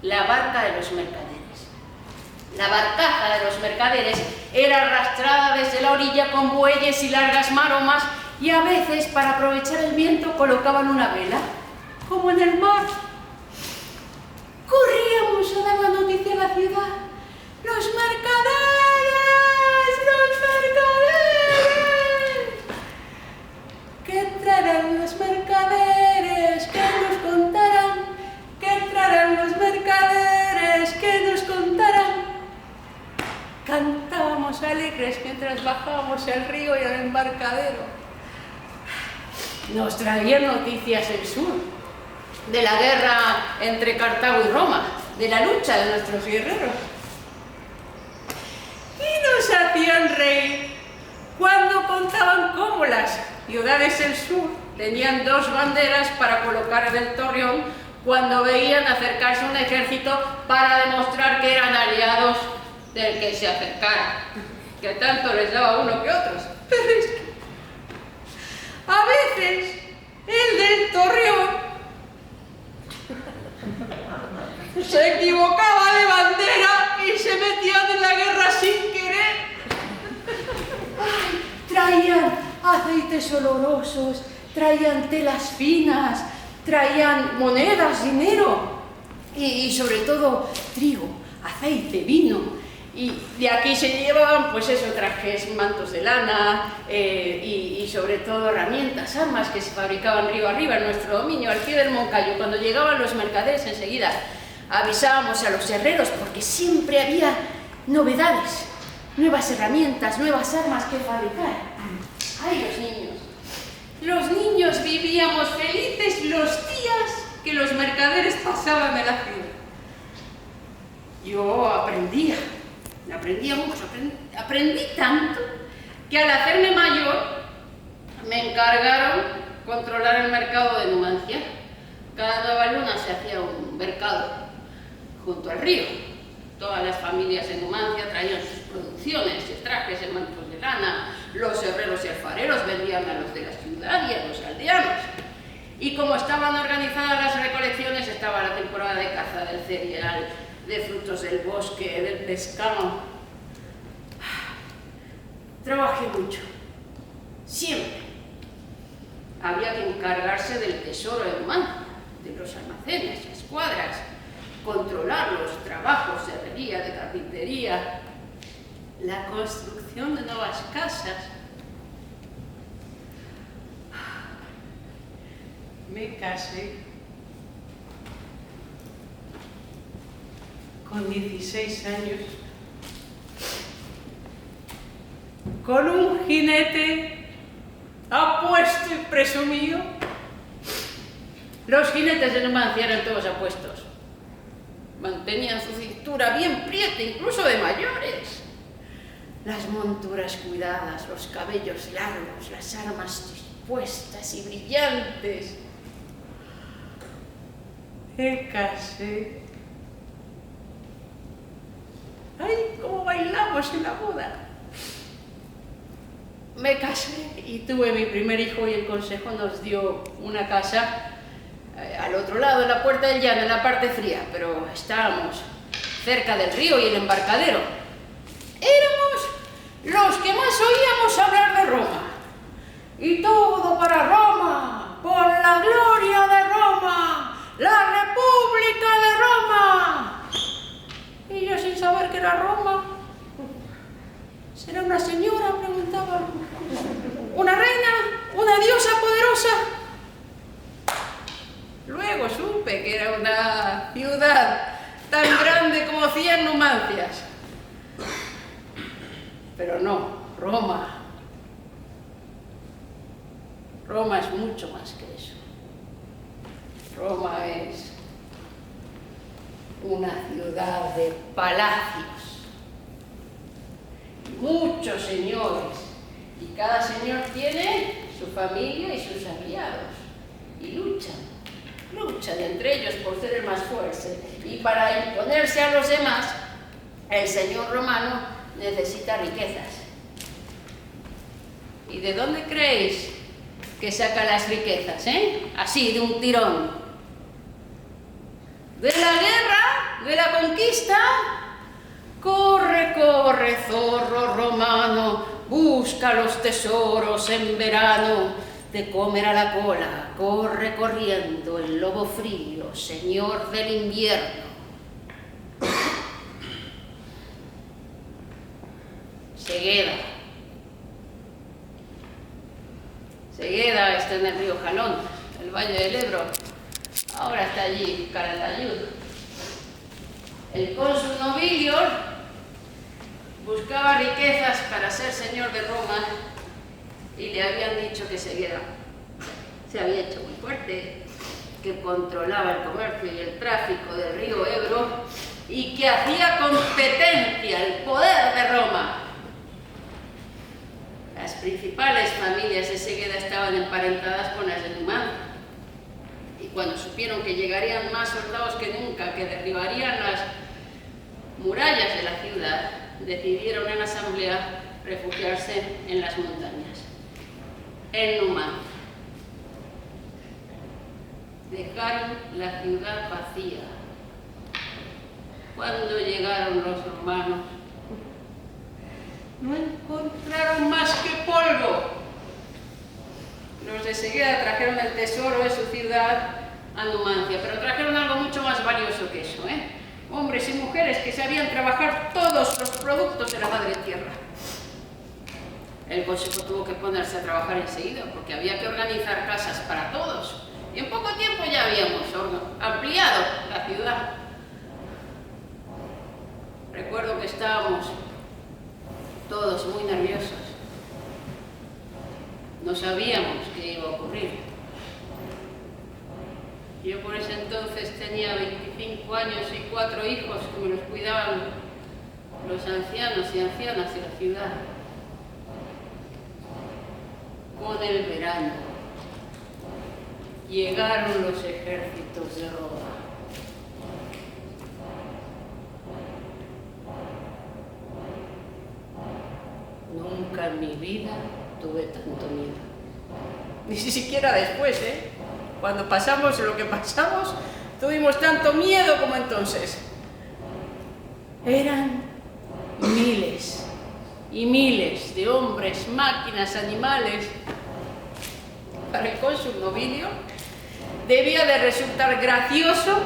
la barca de los mercaderes. La barcaza de los mercaderes era arrastrada desde la orilla con bueyes y largas maromas, y a veces, para aprovechar el viento, colocaban una vela, como en el mar. Corríamos a dar la noticia a la ciudad. ¡Los mercaderes! ¡Los mercaderes! ¿Qué traerán los mercaderes? ¿Qué nos contarán? ¿Qué traerán los mercaderes? ¿Qué nos contarán? Cantábamos alegres mientras bajábamos el río y el embarcadero. Nos traían noticias el sur, de la guerra entre Cartago y Roma, de la lucha de nuestros guerreros. Y nos hacían reír cuando contaban cómo las ciudades del sur tenían dos banderas para colocar en el torreón cuando veían acercarse un ejército para demostrar que eran aliados del que se acercara, que tanto les daba uno que otros. Pero es que a veces el del torreón se equivocaba de bandera y se metían en la guerra sin querer. Ay, traían aceites olorosos, traían telas finas, traían monedas, dinero y sobre todo trigo, aceite, vino. Y de aquí se llevaban, pues eso, trajes, mantos de lana y sobre todo herramientas, armas que se fabricaban río arriba en nuestro dominio, al pie del Moncayo. Cuando llegaban los mercaderes enseguida avisábamos a los herreros porque siempre había novedades, nuevas herramientas, nuevas armas que fabricar. ¡Ay, los niños! Los niños vivíamos felices los días que los mercaderes pasaban de la ciudad. Yo aprendía mucho, aprendí tanto que al hacerme mayor me encargaron controlar el mercado de Numancia. Cada nueva luna se hacía un mercado junto al río. Todas las familias de Numancia traían sus producciones, sus trajes, mantos de lana. Los herreros y alfareros vendían a los de la ciudad y a los aldeanos. Y como estaban organizadas las recolecciones, estaba la temporada de caza del cereal, de frutos del bosque, del pescado. Trabajé mucho, siempre. Había que encargarse del tesoro de Numancia, de los almacenes, las cuadras, controlar los trabajos de herrería, de carpintería, la construcción de nuevas casas. Me casé con 16 años, con un jinete apuesto y presumido. Los jinetes de Numancia eran todos apuestos. Mantenían su cintura bien prieta, incluso de mayores. Las monturas cuidadas, los cabellos largos, las armas dispuestas y brillantes. Me casé. ¡Ay, cómo bailamos en la boda! Me casé y tuve mi primer hijo y el consejo nos dio una casa al otro lado de la Puerta del Llano, en la parte fría, pero estábamos cerca del río y el embarcadero. Éramos los que más oíamos hablar de Roma. Y todo para Roma, por la gloria de Roma, la República de Roma. Y yo sin saber que era Roma. ¿Será una señora?, preguntaba. ¿Una reina? ¿Una diosa poderosa? Luego supe que era una ciudad tan grande como 100 Numancias. Pero no, Roma. Roma es mucho más que eso. Roma es una ciudad de palacios, muchos señores, y cada señor tiene su familia y sus aliados, y luchan entre ellos por ser el más fuerte, y para imponerse a los demás, el señor romano necesita riquezas. ¿Y de dónde creéis que saca las riquezas, Así, de un tirón. De la guerra de la conquista? Corre, corre, zorro romano, busca los tesoros en verano, te comerá la cola, corre corriendo el lobo frío, señor del invierno. Segueda está en el río Jalón, el Valle del Ebro. Ahora está allí Calatayud. El cónsul Nobilior buscaba riquezas para ser señor de Roma y le habían dicho que Segueda se había hecho muy fuerte, que controlaba el comercio y el tráfico del río Ebro y que hacía competencia el poder de Roma. Las principales familias de Segueda estaban emparentadas con las de Numancia. Y cuando supieron que llegarían más soldados que nunca, que derribarían las murallas de la ciudad, decidieron en asamblea refugiarse en las montañas, en Numancia. Dejaron la ciudad vacía. Cuando llegaron los romanos, no encontraron más que polvo. Los de Segueda trajeron el tesoro de su ciudad a Numancia, pero trajeron algo mucho más valioso que eso, hombres y mujeres que sabían trabajar todos los productos de la madre tierra. El consejo tuvo que ponerse a trabajar enseguida, porque había que organizar casas para todos. Y en poco tiempo ya habíamos ampliado la ciudad. Recuerdo que estábamos todos muy nerviosos. No sabíamos qué iba a ocurrir. Yo por ese entonces tenía 25 años y 4 hijos que me los cuidaban los ancianos y ancianas de la ciudad. Con el verano llegaron los ejércitos de Roma. Nunca en mi vida tuve tanto miedo. Ni siquiera después, Cuando pasamos lo que pasamos, tuvimos tanto miedo como entonces. Eran miles y miles de hombres, máquinas, animales. Para el cónsul Nobilio debía de resultar gracioso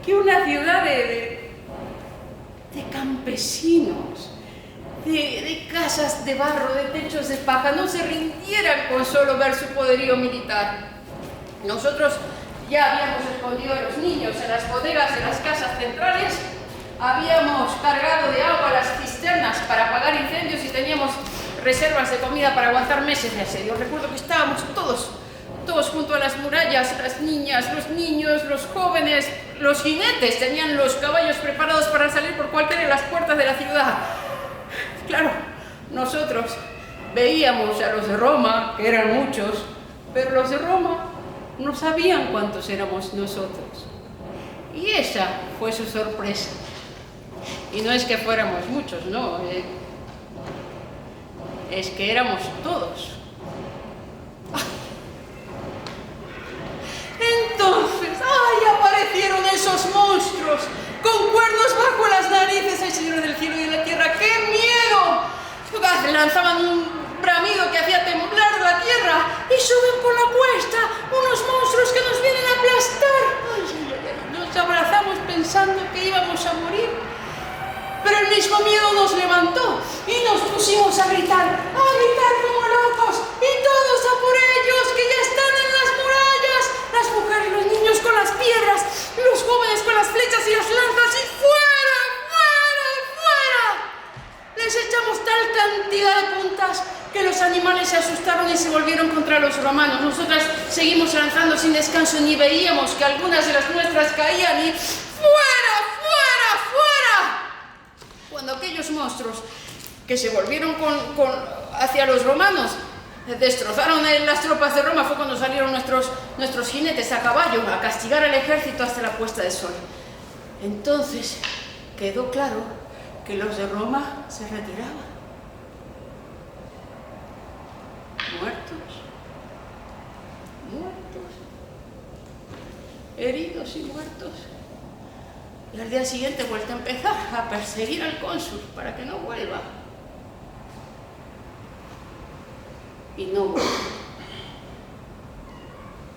que una ciudad de campesinos, de casas de barro, de techos de paja, no se rindieran con solo ver su poderío militar. Nosotros ya habíamos escondido a los niños en las bodegas de las casas centrales, habíamos cargado de agua las cisternas para apagar incendios y teníamos reservas de comida para aguantar meses de asedio. Recuerdo que estábamos todos junto a las murallas, las niñas, los niños, los jóvenes, los jinetes tenían los caballos preparados para salir por cualquiera de las puertas de la ciudad. Claro, nosotros veíamos a los de Roma, que eran muchos, pero los de Roma no sabían cuántos éramos nosotros. Y esa fue su sorpresa. Y no es que fuéramos muchos, no, es que éramos todos. Entonces, aparecieron esos monstruos con cuernos bajo las narices. ¡Ay, señor del cielo y de la tierra! ¡Qué miedo! Lanzaban un bramido que hacía temblar la tierra y suben por la cuesta unos monstruos que nos vienen a aplastar. Nos abrazamos pensando que íbamos a morir. Pero el mismo miedo nos levantó y nos pusimos a gritar como locos, y todos a por ellos, que ya están en las murallas, las mujeres, los niños con las piedras, los jóvenes con las flechas y las lanzas, y ¡fuera, fuera, fuera! Les echamos tal cantidad de puntas que los animales se asustaron y se volvieron contra los romanos. Nosotras seguimos lanzando sin descanso, ni veíamos que algunas de las nuestras caían y ¡fuera, fuera, fuera! Cuando aquellos monstruos que se volvieron hacia los romanos destrozaron las tropas de Roma, fue cuando salieron nuestros jinetes a caballo a castigar al ejército hasta la puesta de sol. Entonces quedó claro que los de Roma se retiraban. Muertos, heridos y muertos. Y al día siguiente vuelta a empezar a perseguir al cónsul para que no vuelva. Y no vuelve.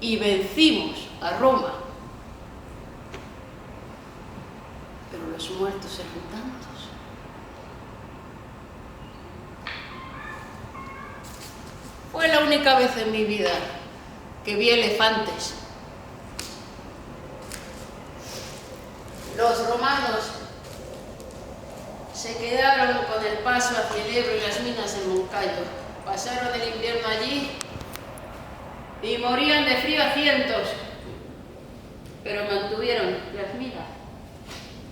Y vencimos a Roma. Pero los muertos eran tantos. Fue la única vez en mi vida que vi elefantes. Los romanos se quedaron con el paso hacia el Ebro y las minas en Moncayo. Pasaron el invierno allí y morían de frío a cientos, pero mantuvieron las minas.